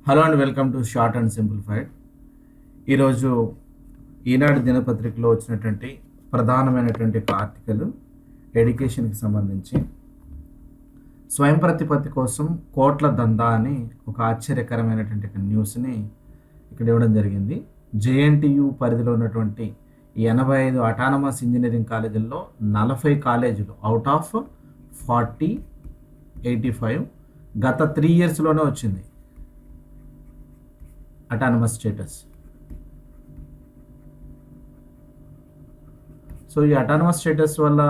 Hello and welcome to short and simplified. ఈరోజు ఈనాడు దినపత్రికలో వచ్చినటువంటి ప్రధానమైనటువంటి ఒక ఆర్టికల్ ఎడ్యుకేషన్కి సంబంధించి స్వయం ప్రతిపత్తి కోసం కోట్ల దందా అని ఒక ఆశ్చర్యకరమైనటువంటి ఒక న్యూస్ని ఇక్కడ ఇవ్వడం జరిగింది. జేఎన్టీయు పరిధిలో ఉన్నటువంటి 85 అటానమస్ ఇంజనీరింగ్ కాలేజీల్లో 40 కాలేజీలు అవుట్ ఆఫ్ 40 85 గత 3 ఇయర్స్లోనే వచ్చింది అటానమస్ స్టేటస్. సో ఈ అటానమస్ స్టేటస్ వల్ల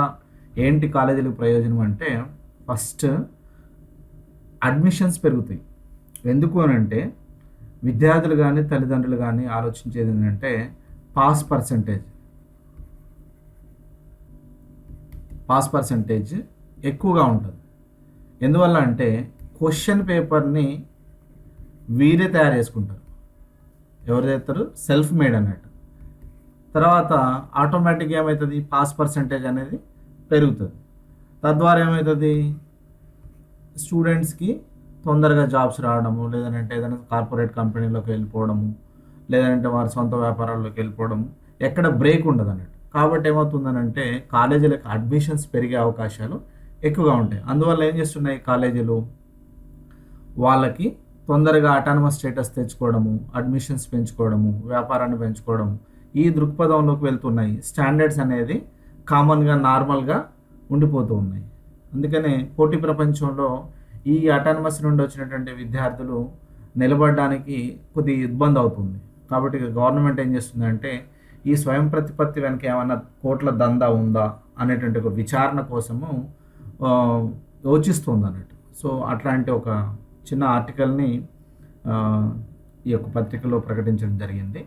ఏంటి కాలేజీలకు ప్రయోజనం అంటే, ఫస్ట్ అడ్మిషన్స్ పెరుగుతాయి. ఎందుకు అని అంటే విద్యార్థులు కానీ తల్లిదండ్రులు కానీ ఆలోచించేది ఏంటంటే పాస్ పర్సంటేజ్ ఎక్కువగా ఉంటుంది. ఎందువల్ల అంటే క్వశ్చన్ పేపర్ని వీరే తయారు చేసుకుంటారు. ఎవరు చేస్తారు? సెల్ఫ్ మేడ్ అన్నట్టు. తర్వాత ఆటోమేటిక్గా ఏమవుతుంది, పాస్ పర్సంటేజ్ అనేది పెరుగుతుంది. తద్వారా ఏమవుతుంది, స్టూడెంట్స్కి తొందరగా జాబ్స్ రావడము, లేదంటే ఏదైనా కార్పొరేట్ కంపెనీలోకి వెళ్ళిపోవడము, లేదంటే వారి సొంత వ్యాపారాల్లోకి వెళ్ళిపోవడము, ఎక్కడ బ్రేక్ ఉండదు అన్నట్టు. కాబట్టి ఏమవుతుందనంటే కాలేజీలకు అడ్మిషన్స్ పెరిగే అవకాశాలు ఎక్కువగా ఉంటాయి. అందువల్ల ఏం చేస్తున్నాయి కాలేజీలు, వాళ్ళకి తొందరగా అటానమస్ స్టేటస్ తెచ్చుకోవడము, అడ్మిషన్స్ పెంచుకోవడము, వ్యాపారాన్ని పెంచుకోవడము, ఈ దృక్పథంలోకి వెళ్తున్నాయి. స్టాండర్డ్స్ అనేది కామన్గా నార్మల్గా ఉండిపోతూ ఉన్నాయి. అందుకనే పోటీ ప్రపంచంలో ఈ అటానమస్ నుండి వచ్చినటువంటి విద్యార్థులు నిలబడడానికి కొద్ది ఇబ్బంది అవుతుంది. కాబట్టి గవర్నమెంట్ ఏం చేస్తుందంటే ఈ స్వయం ప్రతిపత్తి వెనక ఏమైనా కోట్ల దందా ఉందా అనేటువంటి ఒక విచారణ కోసము యోచిస్తుంది అన్నట్టు. సో అట్లాంటి ఒక చిన్న ఆర్టికల్ని ఈ యొక్క పత్రికలో ప్రకటించడం జరిగింది.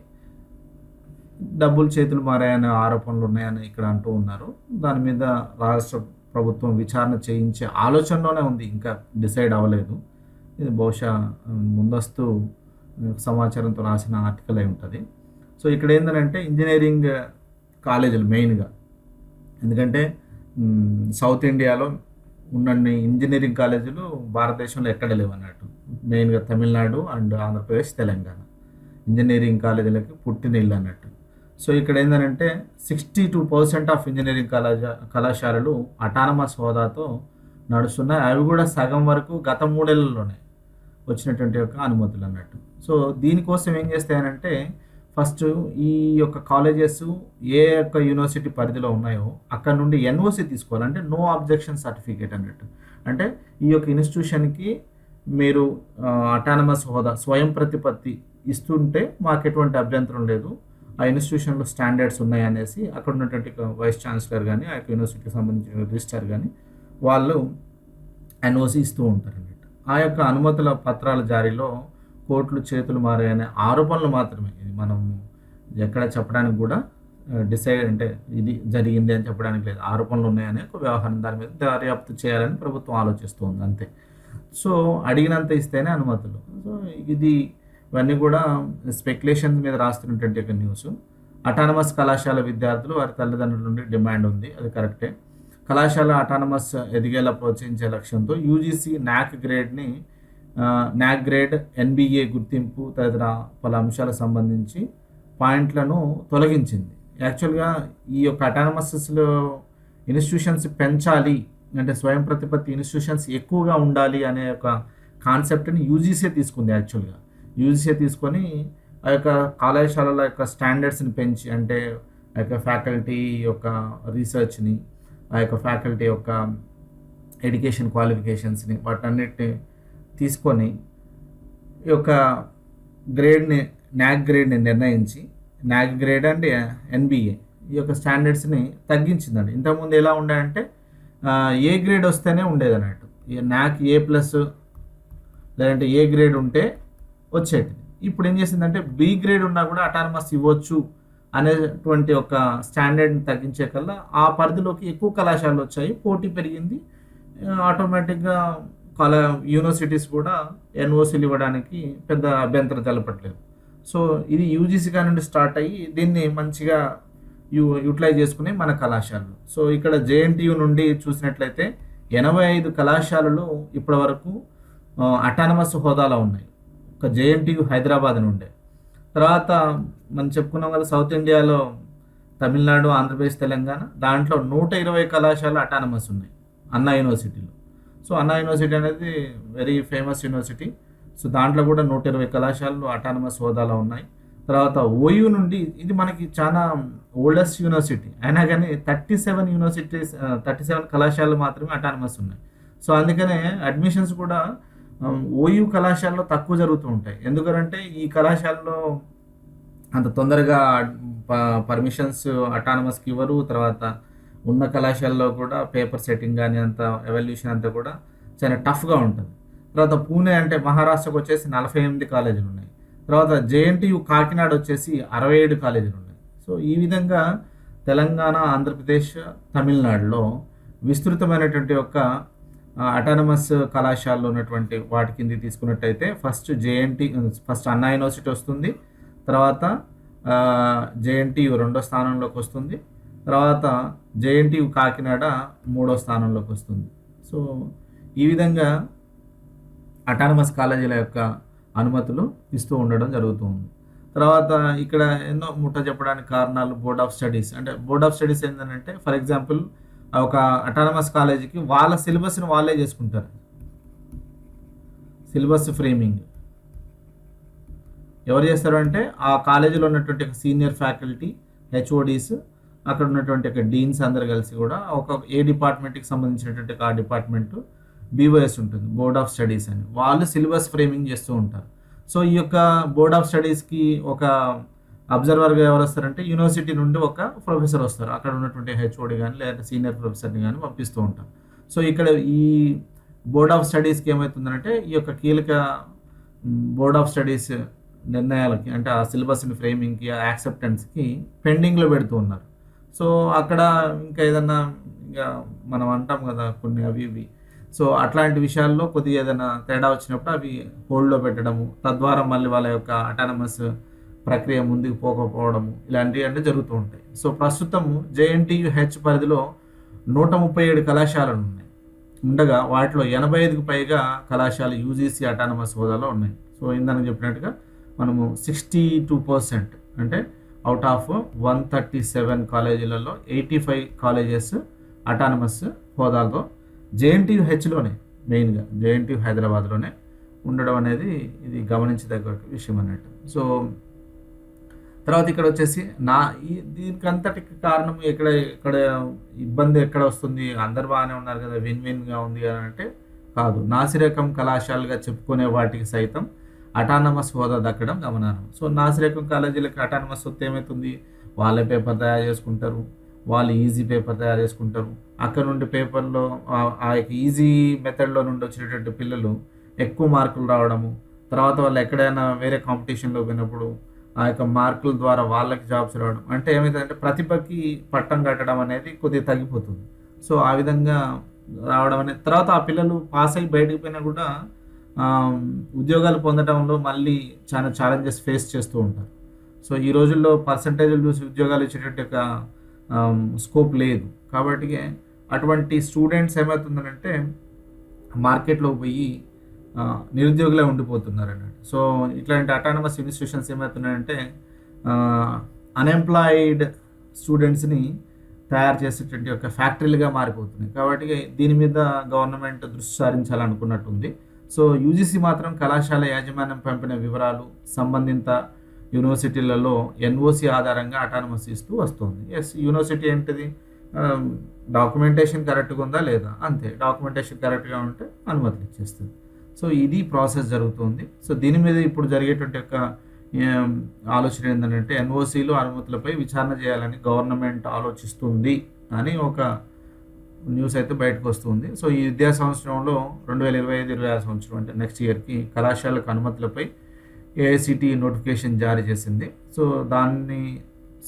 డబ్బులు చేతులు మారాయనే ఆరోపణలు ఉన్నాయని ఇక్కడ అంటూ ఉన్నారు. దాని మీద రాష్ట్ర ప్రభుత్వం విచారణ చేయించే ఆలోచనలోనే ఉంది, ఇంకా డిసైడ్ అవ్వలేదు. ఇది బహుశా ముందస్తు సమాచారంతో రాసిన ఆర్టికల్ అయి ఉంటుంది. సో ఇక్కడ ఏంటంటే ఇంజనీరింగ్ కాలేజీలు మెయిన్గా, ఎందుకంటే సౌత్ ఇండియాలో ఉన్నన్ని ఇంజనీరింగ్ కాలేజీలు భారతదేశంలో ఎక్కడ లేవు అన్నట్టు. మెయిన్గా తమిళనాడు అండ్ ఆంధ్రప్రదేశ్, తెలంగాణ ఇంజనీరింగ్ కాలేజీలకి పుట్టినిల్లు అన్నట్టు. సో ఇక్కడ ఏంటంటే 62% ఆఫ్ ఇంజనీరింగ్ కళాశాలలు అటానమస్ హోదాతో నడుస్తున్నాయి. అవి కూడా సగం వరకు గత 3 ఏళ్లలోనే వచ్చినటువంటి యొక్క అనుమతులు అన్నట్టు. సో దీనికోసం ఏం చేస్తాయనంటే ఫస్ట్ ఈ యొక్క కాలేజెస్ ఏ యొక్క యూనివర్సిటీ పరిధిలో ఉన్నాయో అక్కడ నుండి ఎన్ఓసి తీసుకోవాలి, అంటే నో అబ్జెక్షన్ సర్టిఫికేట్ అన్నట్టు. అంటే ఈ యొక్క ఇన్స్టిట్యూషన్కి మీరు అటానమస్ హోదా, స్వయం ప్రతిపత్తి ఇస్తుంటే మాకు ఎటువంటి అభ్యంతరం లేదు, ఆ ఇన్స్టిట్యూషన్లో స్టాండర్డ్స్ ఉన్నాయనేసి అక్కడ ఉన్నటువంటి వైస్ ఛాన్సలర్ కానీ ఆ యొక్క యూనివర్సిటీకి సంబంధించిన రిజిస్టర్ కానీ వాళ్ళు ఎన్ఓసి ఇస్తూ ఉంటారు అన్నట్టు. ఆ యొక్క అనుమతుల పత్రాల జారీలో కోట్లు చేతులు మారాయనే ఆరోపణలు మాత్రమే, ఇది మనం ఎక్కడ చెప్పడానికి కూడా డిసైడ్ అంటే ఇది జరిగింది అని చెప్పడానికి లేదు. ఆరోపణలు ఉన్నాయనే ఒక వ్యవహారం, దాని మీద దర్యాప్తు చేయాలని ప్రభుత్వం ఆలోచిస్తుంది అంతే. సో అడిగినంత ఇస్తేనే అనుమతులు. సో ఇవన్నీ కూడా స్పెక్యులేషన్స్ మీద రాస్తున్నటువంటి ఒక న్యూస్. అటానమస్ కళాశాల విద్యార్థులు వారి తల్లిదండ్రుల నుండి డిమాండ్ ఉంది, అది కరెక్టే. కళాశాల అటానమస్ ఎదిగేలా ప్రోత్సహించే లక్ష్యంతో యూజీసీ నాక్ గ్రేడ్ ఎన్బిఏ గుర్తింపు తదితర పలు అంశాలకు సంబంధించి పాయింట్లను తొలగించింది. యాక్చువల్గా ఈ యొక్క అటానమస్లో ఇన్స్టిట్యూషన్స్ పెంచాలి అంటే స్వయం ప్రతిపత్తి ఇన్స్టిట్యూషన్స్ ఎక్కువగా ఉండాలి అనే ఒక కాన్సెప్ట్ని యూజీసీ తీసుకుంది. యాక్చువల్గా యూజీసీ తీసుకొని ఆ యొక్క కళాశాలల యొక్క స్టాండర్డ్స్ని పెంచి, అంటే ఆ యొక్క ఫ్యాకల్టీ యొక్క రీసెర్చ్ని, ఆ యొక్క ఫ్యాకల్టీ యొక్క ఎడ్యుకేషన్ క్వాలిఫికేషన్స్ని, వాటన్నిటిని తీసుకొని ఈ యొక్క నాక్ గ్రేడ్ని నిర్ణయించి, నాక్ గ్రేడ్ అండ్ ఎన్బిఏ ఈ యొక్క స్టాండర్డ్స్ని తగ్గించిందండి. ఇంతకుముందు ఎలా ఉండాలంటే ఏ గ్రేడ్ వస్తేనే ఉండేది అన్నట్టు. నాక్ A+ లేదంటే ఏ గ్రేడ్ ఉంటే వచ్చేటిది. ఇప్పుడు ఏం చేసిందంటే బి గ్రేడ్ ఉన్నా కూడా అటానమస్ ఇవ్వచ్చు అనేటువంటి ఒక స్టాండర్డ్ని తగ్గించే కల్లా ఆ పరిధిలోకి ఎక్కువ కళాశాలలు వచ్చాయి, పోటీ పెరిగింది. ఆటోమేటిక్గా యూనివర్సిటీస్ కూడా ఎన్ఓసీలు ఇవ్వడానికి పెద్ద అభ్యంతరం తెలపట్లేదు. సో ఇది యూజీసీ నుండి స్టార్ట్ అయ్యి దీన్ని మంచిగా యూటిలైజ్ చేసుకునే మన కళాశాలలు. సో ఇక్కడ జేఎన్టీయు నుండి చూసినట్లయితే 85 కళాశాలలు ఇప్పటి వరకు అటానమస్ హోదాలో ఉన్నాయి. ఒక జేఎన్టీయు హైదరాబాద్ అని ఉండే. తర్వాత మనం చెప్పుకున్నాం కదా, సౌత్ ఇండియాలో తమిళనాడు, ఆంధ్రప్రదేశ్, తెలంగాణ దాంట్లో 120 కళాశాలలు అటానమస్ ఉన్నాయి అన్నా యూనివర్సిటీలో. సో అన్నా యూనివర్సిటీ అనేది వెరీ ఫేమస్ యూనివర్సిటీ. సో దాంట్లో కూడా 120 కళాశాలలు అటానమస్ హోదాలో ఉన్నాయి. తర్వాత ఓయూ నుండి, ఇది మనకి చాలా ఓల్డెస్ట్ యూనివర్సిటీ అయినా కానీ 37 కళాశాలలు మాత్రమే అటానమస్ ఉన్నాయి. సో అందుకనే అడ్మిషన్స్ కూడా ఓయూ కళాశాలలో తక్కువ జరుగుతూ ఉంటాయి. ఎందుకంటే ఈ కళాశాలలో అంత తొందరగా పర్మిషన్స్ అటానమస్కి ఇవ్వరు. తర్వాత ఉన్న కళాశాలలో కూడా పేపర్ సెట్టింగ్ కానీ అంత ఎవల్యూషన్ అంతా కూడా చాలా టఫ్గా ఉంటుంది. తర్వాత పూణే అంటే మహారాష్ట్రకు వచ్చేసి 48 కాలేజీలు ఉన్నాయి. తర్వాత జేఎన్టీయు కాకినాడ వచ్చేసి 67 కాలేజీలు ఉన్నాయి. సో ఈ విధంగా తెలంగాణ, ఆంధ్రప్రదేశ్, తమిళనాడులో విస్తృతమైనటువంటి ఒక అటానమస్ కళాశాలలో ఉన్నటువంటి వాటి కింద తీసుకున్నట్టయితే ఫస్ట్ అన్నా యూనివర్సిటీ వస్తుంది. తర్వాత జేఎన్టీయు 2వ స్థానంలోకి వస్తుంది. తర్వాత జేఎన్టీయు కాకినాడ 3వ స్థానంలోకి వస్తుంది. సో ఈ విధంగా అటానమస్ కాలేజీల యొక్క అనుమతులు ఇస్తూ ఉండడం జరుగుతుంది. తర్వాత ఇక్కడ ఎన్నో చెప్పడానికి కారణాలు బోర్డ్ ఆఫ్ స్టడీస్. అంటే బోర్డ్ ఆఫ్ స్టడీస్ ఏంటంటే, ఫర్ ఎగ్జాంపుల్ ఒక అటానమస్ కాలేజీకి వాళ్ళ సిలబస్ని వాళ్ళే చేసుకుంటారు. సిలబస్ ఫ్రేమింగ్ ఎవరు చేస్తారు అంటే ఆ కాలేజీలో ఉన్నటువంటి సీనియర్ ఫ్యాకల్టీ, హెచ్ఓడీస్, అక్కడ ఉన్నటువంటి డీన్స్ అందరు కలిసి కూడా ఏ డిపార్ట్మెంట్కి సంబంధించినటువంటి ఆ డిపార్ట్మెంట్ బీఓఎస్ ఉంటుంది, బోర్డ్ ఆఫ్ స్టడీస్ అని, వాళ్ళు సిలబస్ ఫ్రేమింగ్ చేస్తూ ఉంటారు. సో ఈ యొక్క బోర్డ్ ఆఫ్ స్టడీస్కి ఒక అబ్జర్వర్గా ఎవరు వస్తారంటే యూనివర్సిటీ నుండి ఒక ప్రొఫెసర్ వస్తారు. అక్కడ ఉన్నటువంటి హెచ్ఓడి కానీ లేదంటే సీనియర్ ప్రొఫెసర్ని కానీ పంపిస్తూ ఉంటారు. సో ఇక్కడ ఈ బోర్డ్ ఆఫ్ స్టడీస్కి ఏమవుతుందంటే ఈ యొక్క కీలక బోర్డ్ ఆఫ్ స్టడీస్ నిర్ణయాలకి, అంటే ఆ సిలబస్ని ఫ్రేమింగ్కి, ఆ యాక్సెప్టెన్స్కి పెండింగ్లో పెడుతూ ఉన్నారు. సో అక్కడ ఇంకా ఏదన్నా ఇంకా మనం అంటాం కదా కొన్ని అవి ఇవి, సో అట్లాంటి విషయాల్లో కొద్దిగా ఏదైనా తేడా వచ్చినప్పుడు అవి హోల్డ్లో పెట్టడము, తద్వారా మళ్ళీ వాళ్ళ యొక్క అటానమస్ ప్రక్రియ ముందుకు పోకపోవడము, ఇలాంటివి అంటే జరుగుతూ ఉంటాయి. సో ప్రస్తుతం జేఎన్టీయు హెచ్ పరిధిలో 137 కళాశాలలు ఉన్నాయి. ఉండగా వాటిలో 85కు పైగా కళాశాల యూజీసీ అటానమస్ హోదాలో ఉన్నాయి. సో ఇందాక చెప్పినట్టుగా మనము 62%, అంటే అవుట్ ఆఫ్ 137 కాలేజీలలో 85 కాలేజెస్ అటానమస్ హోదాలో జేఎన్టీయు హెచ్లోనే, మెయిన్గా జేఎన్టీయు హైదరాబాద్లోనే ఉండడం అనేది ఇది గమనించదగ్గ విషయం అన్నట్టు. సో తర్వాత ఇక్కడ వచ్చేసి దీనికంతటికి కారణం ఇక్కడ ఇబ్బంది ఎక్కడ వస్తుంది, అందరు బాగానే ఉన్నారు కదా, విన్గా ఉంది అని అంటే కాదు. నాసిరకం కళాశాలగా చెప్పుకునే వాటికి సైతం అటానమస్ హోదా దక్కడం గమనార్హం. సో నాసిరకం కాలేజీలకి అటానమస్ వస్తే ఏమవుతుంది, వాళ్ళే పేపర్ తయారు చేసుకుంటారు, వాళ్ళు ఈజీ పేపర్ తయారు చేసుకుంటారు. అక్కడ నుండి పేపర్లో ఆ యొక్క ఈజీ మెథడ్లో నుండి వచ్చినటువంటి పిల్లలు ఎక్కువ మార్కులు రావడము, తర్వాత వాళ్ళు ఎక్కడైనా వేరే కాంపిటీషన్లో పోయినప్పుడు ఆ యొక్క మార్కుల ద్వారా వాళ్ళకి జాబ్స్ రావడం, అంటే ఏమైందంటే ప్రతిభకి పట్టం కట్టడం అనేది కొద్దిగా తగ్గిపోతుంది. సో ఆ విధంగా రావడం అనేది, తర్వాత ఆ పిల్లలు పాస్ అయ్యి బయటకు పోయినా కూడా ఉద్యోగాలు పొందడంలో మళ్ళీ చాలా ఛాలెంజెస్ ఫేస్ చేస్తూ ఉంటారు. సో ఈ రోజుల్లో పర్సంటేజ్లు చూసి ఉద్యోగాలు ఇచ్చేటట్టు ఒక స్కోప్ లేదు. కాబట్టి అటువంటి స్టూడెంట్స్ ఏమవుతుందంటే మార్కెట్లోకి పోయి నిరుద్యోగులే ఉండిపోతున్నారు అన్నట్టు. సో ఇట్లాంటి అటానమస్ ఇన్స్టిట్యూషన్స్ ఏమవుతున్నాయంటే అన్ఎంప్లాయిడ్ స్టూడెంట్స్ని తయారు చేసేటువంటి ఒక ఫ్యాక్టరీలుగా మారిపోతున్నాయి. కాబట్టి దీని మీద గవర్నమెంట్ దృష్టి సారించాలనుకున్నట్టుంది. సో యూజీసీ మాత్రం కళాశాల యాజమాన్యం పంపిన వివరాలు సంబంధిత యూనివర్సిటీలలో ఎన్ఓసి ఆధారంగా అటానమస్ ఇస్తూ వస్తుంది. ఎస్, యూనివర్సిటీ ఏంటిది, డాక్యుమెంటేషన్ కరెక్ట్గా ఉందా లేదా, అంతే. డాక్యుమెంటేషన్ కరెక్ట్గా ఉంటే అనుమతులు ఇచ్చేస్తుంది. సో ఇది ప్రాసెస్ జరుగుతుంది. సో దీని మీద ఇప్పుడు జరిగేటువంటి యొక్క ఆలోచన ఏంటంటే ఎన్ఓసీలు అనుమతులపై విచారణ చేయాలని గవర్నమెంట్ ఆలోచిస్తుంది అని ఒక న్యూస్ అయితే బయటకు వస్తుంది. సో ఈ విద్యా సంవత్సరంలో 2025-26 సంవత్సరం అంటే నెక్స్ట్ ఇయర్కి కళాశాలకు అనుమతులపై ఏఐసిటి నోటిఫికేషన్ జారీ చేసింది. సో దాన్ని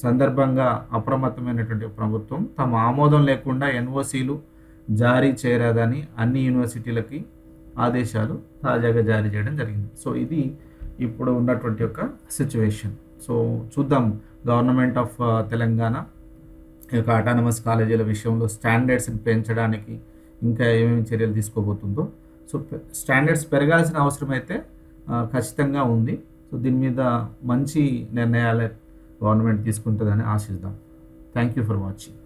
సందర్భంగా అప్రమత్తమైనటువంటి ప్రభుత్వం తమ ఆమోదం లేకుండా ఎన్ఓసీలు జారీ చేయరాదని అన్ని యూనివర్సిటీలకి ఆదేశాలు తాజాగా జారీ చేయడం జరిగింది. సో ఇది ఇప్పుడు ఉన్నటువంటి యొక్క సిచ్యువేషన్. సో చూద్దాం గవర్నమెంట్ ఆఫ్ తెలంగాణ ఈ యొక్క అటానమస్ కాలేజీల విషయంలో స్టాండర్డ్స్ని పెంచడానికి ఇంకా ఏమేమి చర్యలు తీసుకోబోతుందో. సో స్టాండర్డ్స్ పెరగాల్సిన అవసరం అయితే ఖచ్చితంగా ఉంది. సో దీని మీద మంచి నిర్ణయాలే గవర్నమెంట్ తీసుకుంటుందని ఆశిద్దాం. Thank you for watching.